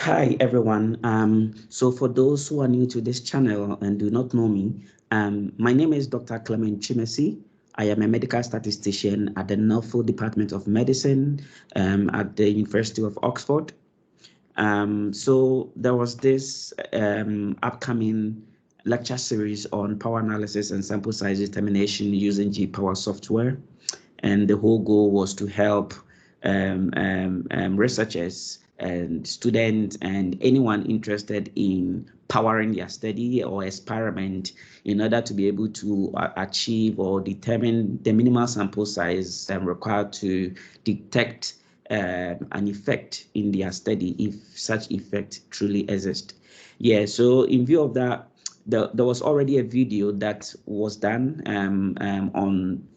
Hi everyone. So for those who are new to this channel and do not know me, my name is Dr. Clement Chimesi. I am a medical statistician at the Norfolk Department of Medicine at the University of Oxford. So there was this upcoming lecture series on power analysis and sample size determination using GPower software. And the whole goal was to help researchers and students and anyone interested in powering their study or experiment in order to be able to achieve or determine the minimal sample size required to detect an effect in their study, if such effect truly exists. Yeah, so in view of that, there was already a video that was done on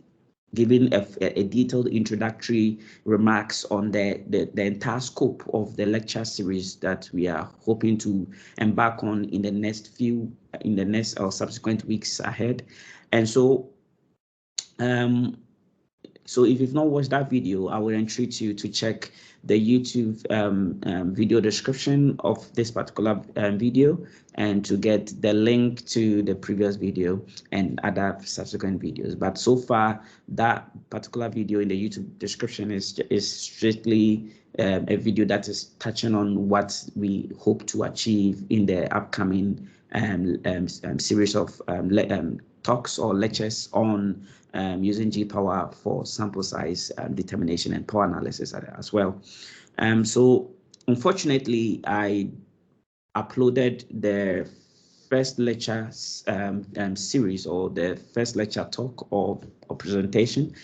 giving a detailed introductory remarks on the entire scope of the lecture series that we are hoping to embark on in the next or subsequent weeks ahead. And so so if you've not watched that video, I would entreat you to check the YouTube video description of this particular video and to get the link to the previous video and other subsequent videos. But so far, that particular video in the YouTube description is strictly a video that is touching on what we hope to achieve in the upcoming series of talks or lectures on using GPower for sample size determination and power analysis as well. So unfortunately, I uploaded the first lecture series or the first lecture talk or presentation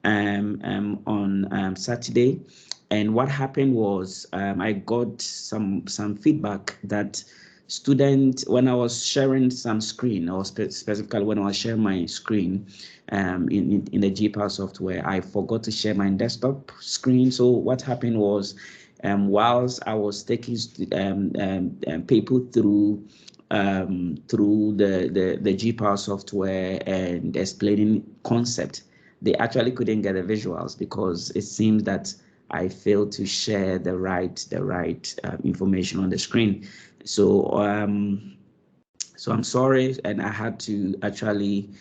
on Saturday. And what happened was I got some feedback that student, when I was sharing some screen, or specifically when I was sharing my screen in the GPower software, I forgot to share my desktop screen. So what happened was, whilst I was taking people through the GPower software and explaining concept, they actually couldn't get the visuals because it seems that I failed to share the right information on the screen. So so I'm sorry, and I had to actually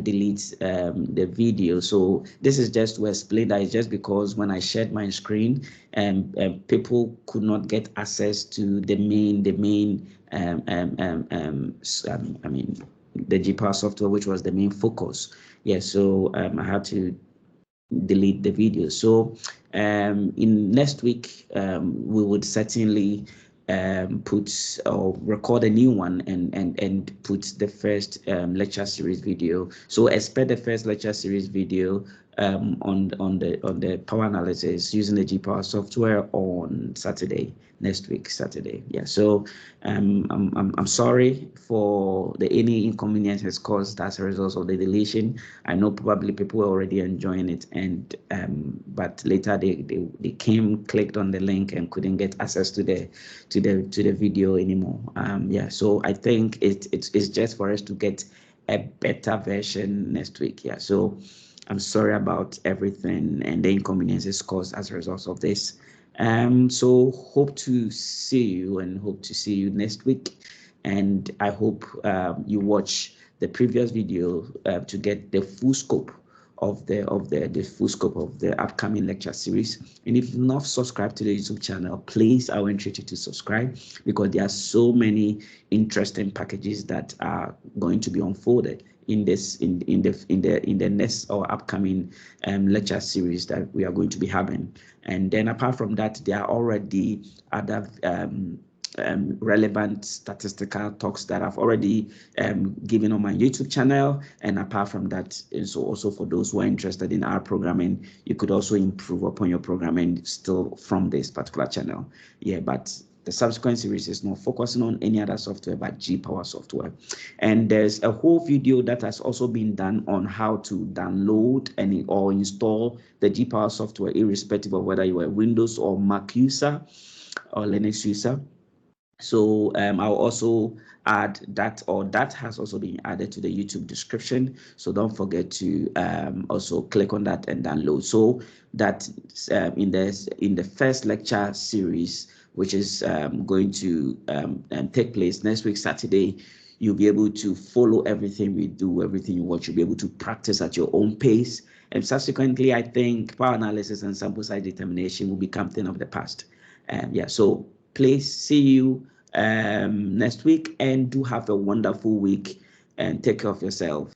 delete the video. So this is just to explain that it's just because when I shared my screen, people could not get access to the main I mean the GPower software, which was the main focus. Yeah, so I had to delete the video. So in next week, we would certainly put or record a new one and put the first lecture series video. So expect the first lecture series video on the power analysis using the GPower software on Saturday, next week Saturday. Yeah, so I'm sorry for any inconveniences caused as a result of the deletion. I know probably people were already enjoying it, and but later they clicked on the link and couldn't get access to the video anymore. Yeah, so I think it's just for us to get a better version next week. Yeah, so I'm sorry about everything and the inconveniences caused as a result of this. So hope to see you next week, and I hope you watch the previous video to get the full scope of the full scope of the upcoming lecture series. And if you've not subscribed to the YouTube channel, please, I will entreat you to subscribe, because there are so many interesting packages that are going to be unfolded in the next or upcoming lecture series that we are going to be having. And then apart from that, there are already other relevant statistical talks that I've already given on my YouTube channel. And apart from that, so also for those who are interested in our programming, you could also improve upon your programming still from this particular channel. Yeah, but the subsequent series is not focusing on any other software but GPower software. And there's a whole video that has also been done on how to download or install the GPower software, irrespective of whether you are a Windows or Mac user or Linux user. So I'll also add that, or that has also been added to the YouTube description. So don't forget to also click on that and download. So that in the first lecture series, which is going to take place next week, Saturday. You'll be able to follow everything we do, everything you watch. You'll be able to practice at your own pace. And subsequently, I think power analysis and sample size determination will become thing of the past. Yeah, so please see you next week, and do have a wonderful week and take care of yourself.